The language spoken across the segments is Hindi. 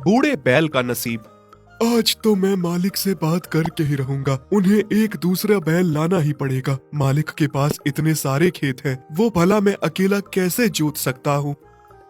बूढ़े बैल का नसीब। आज तो मैं मालिक से बात करके ही रहूंगा। उन्हें एक दूसरा बैल लाना ही पड़ेगा। मालिक के पास इतने सारे खेत हैं, वो भला मैं अकेला कैसे जोत सकता हूँ।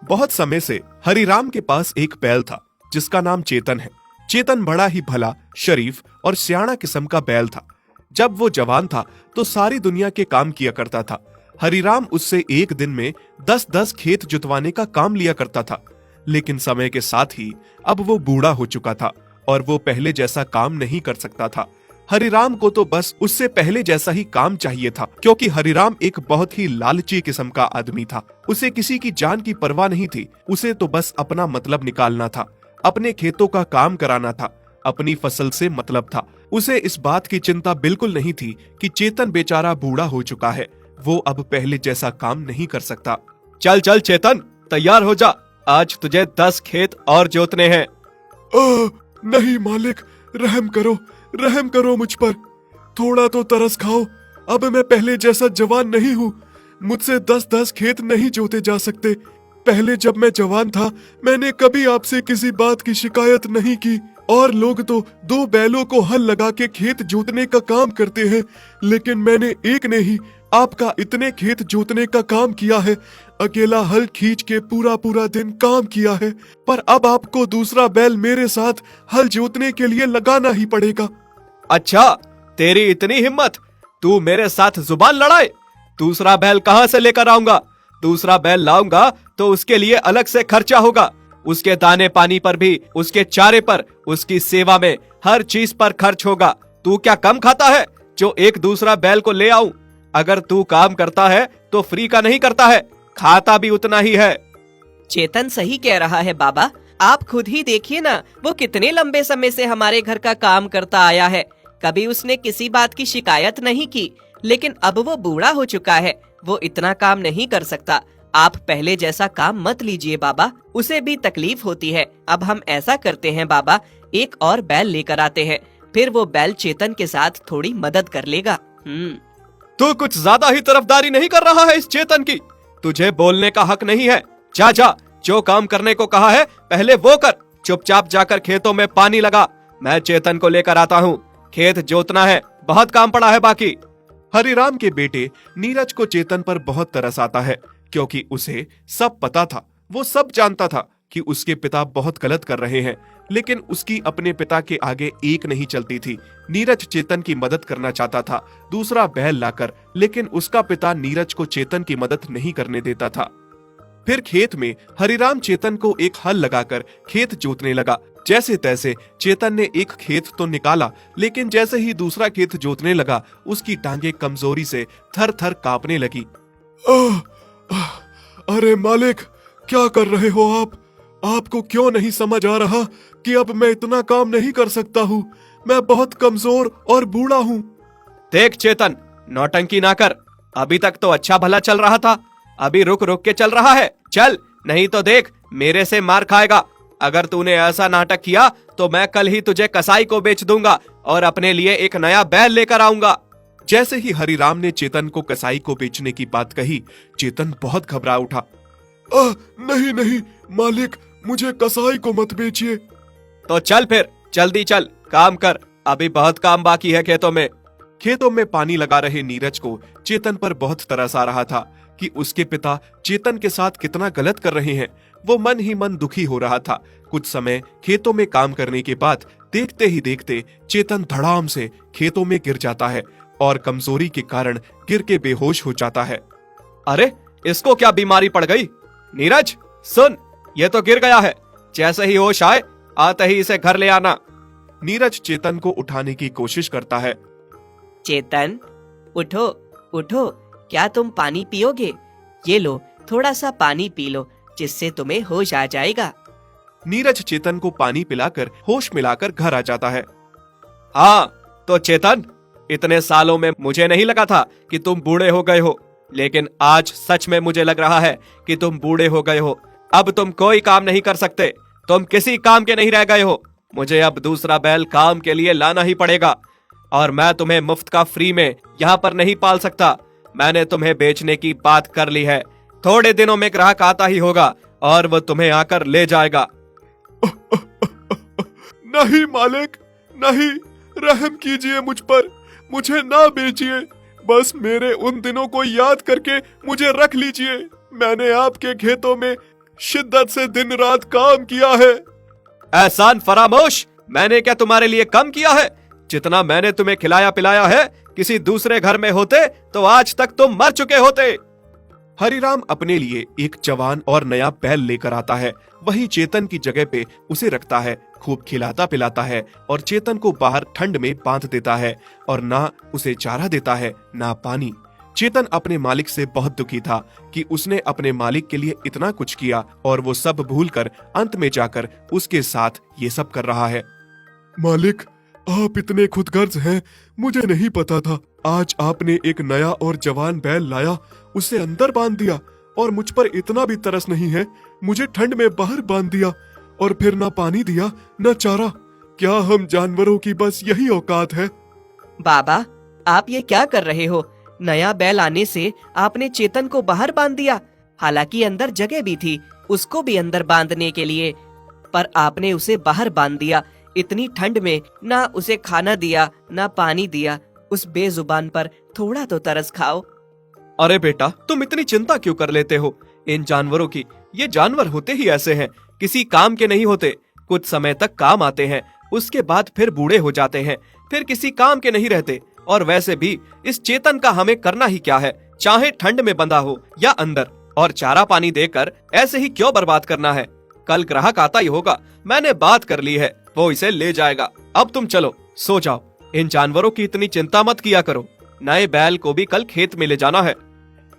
बहुत समय से हरिराम के पास एक बैल था जिसका नाम चेतन है। चेतन बड़ा ही भला, शरीफ और सियाणा किस्म का बैल था। जब वो जवान था तो सारी दुनिया के काम किया करता था। हरिराम उससे एक दिन में 10-10 खेत जुतवाने का काम लिया करता था। लेकिन समय के साथ ही अब वो बूढ़ा हो चुका था और वो पहले जैसा काम नहीं कर सकता था। हरिराम को तो बस उससे पहले जैसा ही काम चाहिए था, क्योंकि हरिराम एक बहुत ही लालची किस्म का आदमी था। उसे किसी की जान की परवाह नहीं थी। उसे तो बस अपना मतलब निकालना था, अपने खेतों का काम कराना था, अपनी फसल से मतलब था। उसे इस बात की चिंता बिल्कुल नहीं थी कि चेतन बेचारा बूढ़ा हो चुका है, वो अब पहले जैसा काम नहीं कर सकता। चल चल चेतन, तैयार हो जा, आज तुझे 10 खेत और जोतने हैं। नहीं मालिक, रहम करो मुझ पर। थोड़ा तो तरस खाओ। अब मैं पहले जैसा जवान नहीं हूँ। मुझसे 10-10 खेत नहीं जोते जा सकते। पहले जब मैं जवान था मैंने कभी आपसे किसी बात की शिकायत नहीं की, और लोग तो 2 बैलों को हल लगा के खेत जोतने का काम करते हैं, लेकिन मैंने एक ने ही आपका इतने खेत जोतने का काम किया है। अकेला हल खींच के पूरा पूरा दिन काम किया है, पर अब आपको दूसरा बैल मेरे साथ हल जोतने के लिए लगाना ही पड़ेगा। अच्छा, तेरी इतनी हिम्मत, तू मेरे साथ जुबान लड़ाए। दूसरा बैल कहाँ से लेकर आऊंगा? दूसरा बैल लाऊंगा तो उसके लिए अलग से खर्चा होगा। उसके दाने पानी पर भी, उसके चारे पर, उसकी सेवा में, हर चीज पर खर्च होगा। तू क्या कम खाता है जो एक दूसरा बैल को ले आऊं? अगर तू काम करता है तो फ्री का नहीं करता है, खाता भी उतना ही है। चेतन सही कह रहा है बाबा, आप खुद ही देखिए ना, वो कितने लंबे समय से हमारे घर का काम करता आया है। कभी उसने किसी बात की शिकायत नहीं की, लेकिन अब वो बूढ़ा हो चुका है, वो इतना काम नहीं कर सकता। आप पहले जैसा काम मत लीजिए बाबा, उसे भी तकलीफ होती है। अब हम ऐसा करते हैं बाबा, एक और बैल लेकर आते हैं, फिर वो बैल चेतन के साथ थोड़ी मदद कर लेगा। तू कुछ ज्यादा ही तरफदारी नहीं कर रहा है इस चेतन की? तुझे बोलने का हक नहीं है। जा जा, जो काम करने को कहा है पहले वो कर। चुपचाप जाकर खेतों में पानी लगा। मैं चेतन को लेकर आता हूँ, खेत जोतना है, बहुत काम पड़ा है बाकी। हरिराम के बेटे नीरज को चेतन पर बहुत तरस आता है, क्योंकि उसे सब पता था। वो सब जानता था कि उसके पिता बहुत गलत कर रहे हैं, लेकिन उसकी अपने पिता के आगे एक नहीं चलती थी। नीरज चेतन की मदद करना चाहता था दूसरा बैल लाकर, लेकिन उसका पिता नीरज को चेतन की मदद नहीं करने देता था। फिर खेत में हरिराम चेतन को एक हल लगाकर खेत जोतने लगा। जैसे तैसे चेतन ने एक खेत तो निकाला, लेकिन जैसे ही दूसरा खेत जोतने लगा उसकी टांगे कमजोरी से थर थर कांपने लगी। अरे मालिक, क्या कर रहे हो आप? आपको क्यों नहीं समझ आ रहा कि अब मैं इतना काम नहीं कर सकता हूँ? मैं बहुत कमजोर और बूढ़ा हूँ। देख चेतन, नौटंकी ना कर। अभी तक तो अच्छा भला चल रहा था, अभी रुक रुक के चल रहा है। चल, नहीं तो देख मेरे से मार खाएगा। अगर तूने ऐसा नाटक किया तो मैं कल ही तुझे कसाई को बेच दूंगा और अपने लिए एक नया बैल लेकर आऊंगा। जैसे ही हरिराम ने चेतन को कसाई को बेचने की बात कही, चेतन बहुत घबरा उठा। नहीं नहीं मालिक, मुझे कसाई को मत बेचिए। तो चल फिर, जल्दी चल, काम कर, अभी बहुत काम बाकी है खेतों में। खेतों में पानी लगा रहे नीरज को चेतन पर बहुत तरस आ रहा था कि उसके पिता चेतन के साथ कितना गलत कर रहे हैं। वो मन ही मन दुखी हो रहा था। कुछ समय खेतों में काम करने के बाद देखते ही देखते चेतन धड़ाम से खेतों में गिर जाता है और कमजोरी के कारण गिर के बेहोश हो जाता है। अरे, इसको क्या बीमारी पड़ गई? नीरज सुन, ये तो गिर गया है। जैसे ही होश आए आते ही इसे घर ले आना। नीरज चेतन को उठाने की कोशिश करता है। चेतन, उठो उठो, क्या तुम पानी पियोगे? ये लो, थोड़ा सा पानी पी लो, जिससे तुम्हें होश आ जाएगा। नीरज चेतन को पानी पिलाकर होश मिलाकर घर आ जाता है। हाँ तो चेतन, इतने सालों में मुझे नहीं लगा था कि तुम बूढ़े हो गए हो, लेकिन आज सच में मुझे लग रहा है कि तुम बूढ़े हो गए हो। अब तुम कोई काम नहीं कर सकते, तुम किसी काम के नहीं रह गए हो। मुझे अब दूसरा बैल काम के लिए लाना ही पड़ेगा, और मैं तुम्हें मुफ्त का फ्री में यहाँ पर नहीं पाल सकता। मैंने तुम्हें बेचने की बात कर ली है। थोड़े दिनों में ग्राहक आता ही होगा और वो तुम्हें आकर ले जाएगा। नहीं मालिक, नहीं, रहम कीजिए मुझ पर, मुझे ना बेचिए। बस मेरे उन दिनों को याद करके मुझे रख लीजिए। मैंने आपके खेतों में शिद्दत से दिन रात काम किया है। एहसान फरामोश, मैंने क्या तुम्हारे लिए कम किया है? जितना मैंने तुम्हें खिलाया पिलाया है, किसी दूसरे घर में होते तो आज तक तुम मर चुके होते। हरिराम अपने लिए एक जवान और नया बैल लेकर आता है। वही चेतन की जगह पे उसे रखता है, खूब खिलाता पिलाता है और चेतन को बाहर ठंड में बांध देता है और ना उसे चारा देता है ना पानी। चेतन अपने मालिक से बहुत दुखी था कि उसने अपने मालिक के लिए इतना कुछ किया और वो सब भूलकर अंत में जाकर उसके साथ ये सब कर रहा है। मालिक, आप इतने खुदगर्ज हैं, मुझे नहीं पता था। आज आपने एक नया और जवान बैल लाया, उसे अंदर बांध दिया और मुझ पर इतना भी तरस नहीं है, मुझे ठंड में बाहर बांध दिया और फिर ना पानी दिया ना चारा। क्या हम जानवरों की बस यही औकात है? बाबा, आप ये क्या कर रहे हो? नया बैल आने से आपने चेतन को बाहर बांध दिया, हालांकि अंदर जगह भी थी उसको भी अंदर बांधने के लिए, पर आपने उसे बाहर बांध दिया। इतनी ठंड में ना उसे खाना दिया ना पानी दिया। उस बेजुबान पर थोड़ा तो तरस खाओ। अरे बेटा, तुम इतनी चिंता क्यों कर लेते हो इन जानवरों की? ये जानवर होते ही ऐसे हैं, किसी काम के नहीं होते। कुछ समय तक काम आते हैं, उसके बाद फिर बूढ़े हो जाते हैं, फिर किसी काम के नहीं रहते। और वैसे भी इस चेतन का हमें करना ही क्या है, चाहे ठंड में बंधा हो या अंदर। और चारा पानी देकर ऐसे ही क्यों बर्बाद करना है? कल ग्राहक आता ही होगा, मैंने बात कर ली है, वो इसे ले जाएगा। अब तुम चलो, सो जाओ। इन जानवरों की इतनी चिंता मत किया करो। नए बैल को भी कल खेत में ले जाना है।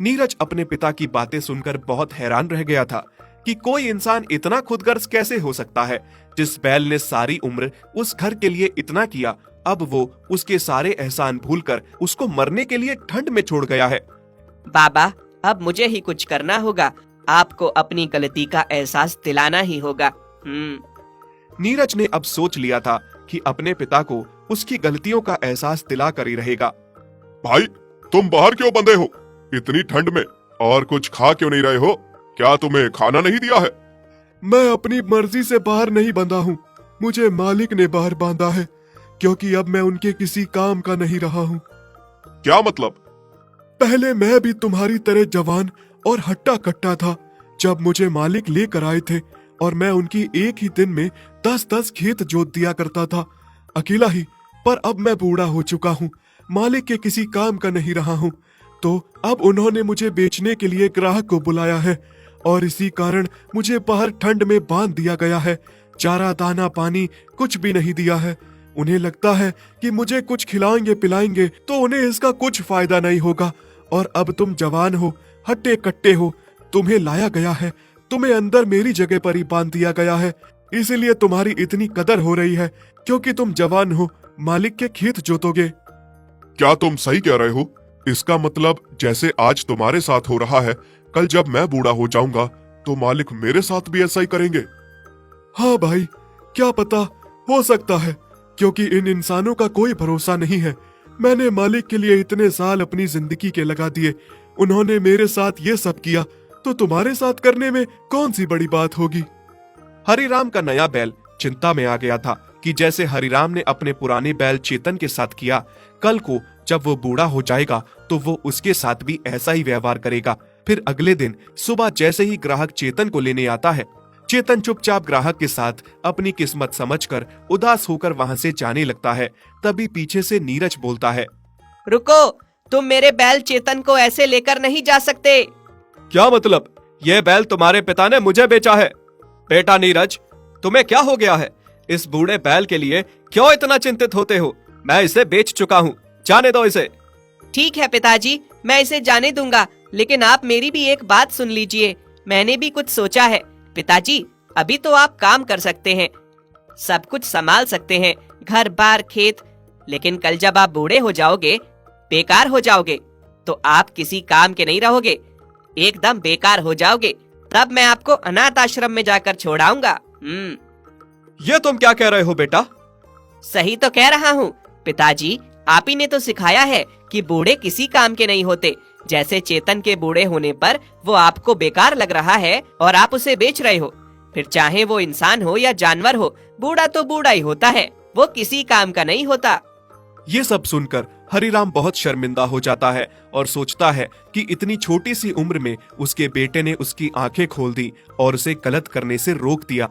नीरज अपने पिता की बातें सुनकर बहुत हैरान रह गया था कि कोई इंसान इतना खुदगर्ज कैसे हो सकता है। जिस बैल ने सारी उम्र उस घर के लिए इतना किया, अब वो उसके सारे एहसान भूलकर उसको मरने के लिए ठंड में छोड़ गया है। बाबा, अब मुझे ही कुछ करना होगा। आपको अपनी गलती का एहसास दिलाना ही होगा। नीरज ने अब सोच लिया था कि अपने पिता को उसकी गलतियों का एहसास दिला कर ही रहेगा। भाई, तुम बाहर क्यों बंधे हो इतनी ठंड में? और कुछ खा क्यों नहीं रहे हो? क्या तुम्हें खाना नहीं दिया है? मैं अपनी मर्जी से बाहर नहीं बंधा हूँ, मुझे मालिक ने बाहर बांधा है, क्योंकि अब मैं उनके किसी काम का नहीं रहा हूँ। क्या मतलब? पहले मैं भी तुम्हारी तरह जवान और हट्टा कट्टा था। जब मुझे मालिक लेकर आए थे और मैं उनकी एक ही दिन में 10-10 खेत जोत दिया करता था, अकेला ही। पर अब मैं बूढ़ा हो चुका हूँ, मालिक के किसी काम का नहीं रहा हूँ, तो अब उन्होंने मुझे बेचने के लिए ग्राहक को बुलाया है और इसी कारण मुझे बाहर ठंड में बांध दिया गया है। चारा दाना पानी कुछ भी नहीं दिया है। उन्हें लगता है कि मुझे कुछ खिलाएंगे पिलाएंगे तो उन्हें इसका कुछ फायदा नहीं होगा। और अब तुम जवान हो, हट्टे कट्टे हो, तुम्हें लाया गया है, तुम्हें अंदर मेरी जगह पर ही बांध दिया गया है। इसीलिए तुम्हारी इतनी कदर हो रही है, क्योंकि तुम जवान हो, मालिक के खेत जोतोगे। क्या तुम सही कह रहे हो? इसका मतलब जैसे आज तुम्हारे साथ हो रहा है, कल जब मैं बूढ़ा हो जाऊंगा तो मालिक मेरे साथ भी ऐसा ही करेंगे। हाँ भाई, क्या पता, हो सकता है, क्योंकि इन इंसानों का कोई भरोसा नहीं है। मैंने मालिक के लिए इतने साल अपनी जिंदगी के लगा दिए, उन्होंने मेरे साथ ये सब किया, तो तुम्हारे साथ करने में कौन सी बड़ी बात होगी। हरिराम का नया बैल चिंता में आ गया था कि जैसे हरिराम ने अपने पुराने बैल चेतन के साथ किया, कल को जब वो बूढ़ा हो जाएगा तो वो उसके साथ भी ऐसा ही व्यवहार करेगा। फिर अगले दिन सुबह जैसे ही ग्राहक चेतन को लेने आता है, चेतन चुपचाप ग्राहक के साथ अपनी किस्मत समझकर उदास होकर वहां से जाने लगता है। तभी पीछे से नीरज बोलता है, रुको, तुम मेरे बैल चेतन को ऐसे लेकर नहीं जा सकते। क्या मतलब? ये बैल तुम्हारे पिता ने मुझे बेचा है? बेटा नीरज, तुम्हें क्या हो गया है? इस बूढ़े बैल के लिए क्यों इतना चिंतित होते हो? मैं इसे बेच चुका हूँ, जाने दो इसे। ठीक है पिताजी, मैं इसे जाने दूंगा, लेकिन आप मेरी भी एक बात सुन लीजिए। मैंने भी कुछ सोचा है। पिताजी, अभी तो आप काम कर सकते हैं, सब कुछ संभाल सकते हैं, घर बार खेत, लेकिन कल जब आप बूढ़े हो जाओगे, बेकार हो जाओगे, तो आप किसी काम के नहीं रहोगे, एकदम बेकार हो जाओगे। तब मैं आपको अनाथ आश्रम में जाकर छोड़ाऊंगा। ये तुम क्या कह रहे हो बेटा? सही तो कह रहा हूँ पिताजी, आप ही ने तो सिखाया है कि बूढ़े किसी काम के नहीं होते। जैसे चेतन के बूढ़े होने पर वो आपको बेकार लग रहा है और आप उसे बेच रहे हो। फिर चाहे वो इंसान हो या जानवर हो, बूढ़ा तो बूढ़ा ही होता है, वो किसी काम का नहीं होता। ये सब सुनकर हरिराम बहुत शर्मिंदा हो जाता है और सोचता है कि इतनी छोटी सी उम्र में उसके बेटे ने उसकी आंखें खोल दी और उसे गलत करने से रोक दिया।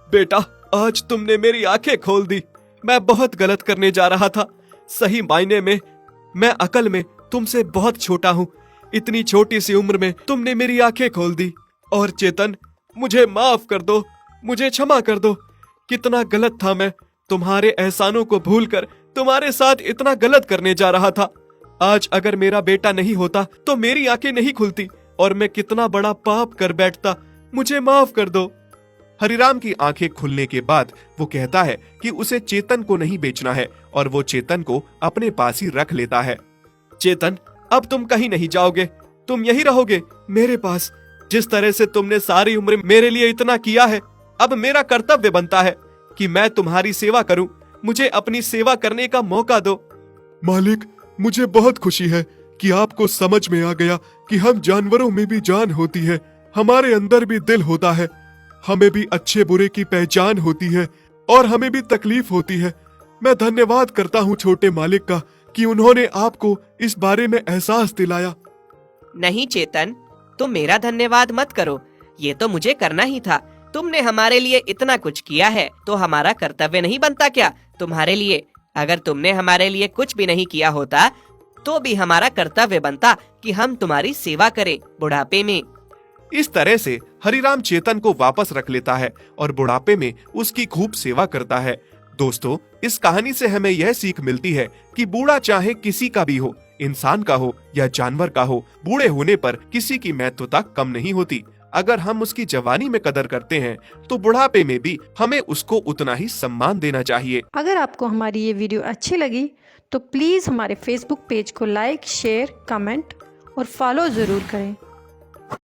बेटा, आज तुमने मेरी आंखें खोल दी। मैं बहुत गलत करने जा रहा था। सही मायने में मैं अकल में तुमसे बहुत छोटा हूँ। इतनी छोटी सी उम्र में तुमने मेरी आंखें खोल दी। और चेतन, मुझे माफ कर दो, मुझे क्षमा कर दो। कितना गलत था मैं, तुम्हारे एहसानों को भूलकर तुम्हारे साथ इतना गलत करने जा रहा था। आज अगर मेरा बेटा नहीं होता तो मेरी आंखें नहीं खुलती और मैं कितना बड़ा पाप कर बैठता। मुझे माफ कर दो। हरिराम की आंखें खुलने के बाद वो कहता है कि उसे चेतन को नहीं बेचना है और वो चेतन को अपने पास ही रख लेता है। चेतन, अब तुम कहीं नहीं जाओगे, तुम यही रहोगे मेरे पास। जिस तरह से तुमने सारी उम्र मेरे लिए इतना किया है, अब मेरा कर्तव्य बनता है कि मैं तुम्हारी सेवा करूं। मुझे अपनी सेवा करने का मौका दो। मालिक, मुझे बहुत खुशी है कि आपको समझ में आ गया कि हम जानवरों में भी जान होती है, हमारे अंदर भी दिल होता है, हमें भी अच्छे बुरे की पहचान होती है और हमें भी तकलीफ होती है। मैं धन्यवाद करता हूँ छोटे मालिक का कि उन्होंने आपको इस बारे में एहसास दिलाया। नहीं चेतन, तुम मेरा धन्यवाद मत करो, ये तो मुझे करना ही था। तुमने हमारे लिए इतना कुछ किया है तो हमारा कर्तव्य नहीं बनता क्या तुम्हारे लिए? अगर तुमने हमारे लिए कुछ भी नहीं किया होता तो भी हमारा कर्तव्य बनता कि हम तुम्हारी सेवा करें बुढ़ापे में। इस तरह से हरिराम चेतन को वापस रख लेता है और बुढ़ापे में उसकी खूब सेवा करता है। दोस्तों, इस कहानी से हमें यह सीख मिलती है कि बूढ़ा चाहे किसी का भी हो, इंसान का हो या जानवर का हो, बूढ़े होने पर किसी की महत्वता कम नहीं होती। अगर हम उसकी जवानी में कदर करते हैं तो बुढ़ापे में भी हमें उसको उतना ही सम्मान देना चाहिए। अगर आपको हमारी ये वीडियो अच्छी लगी तो प्लीज़ हमारे फेसबुक पेज को लाइक, शेयर, कमेंट और फॉलो ज़रूर करें।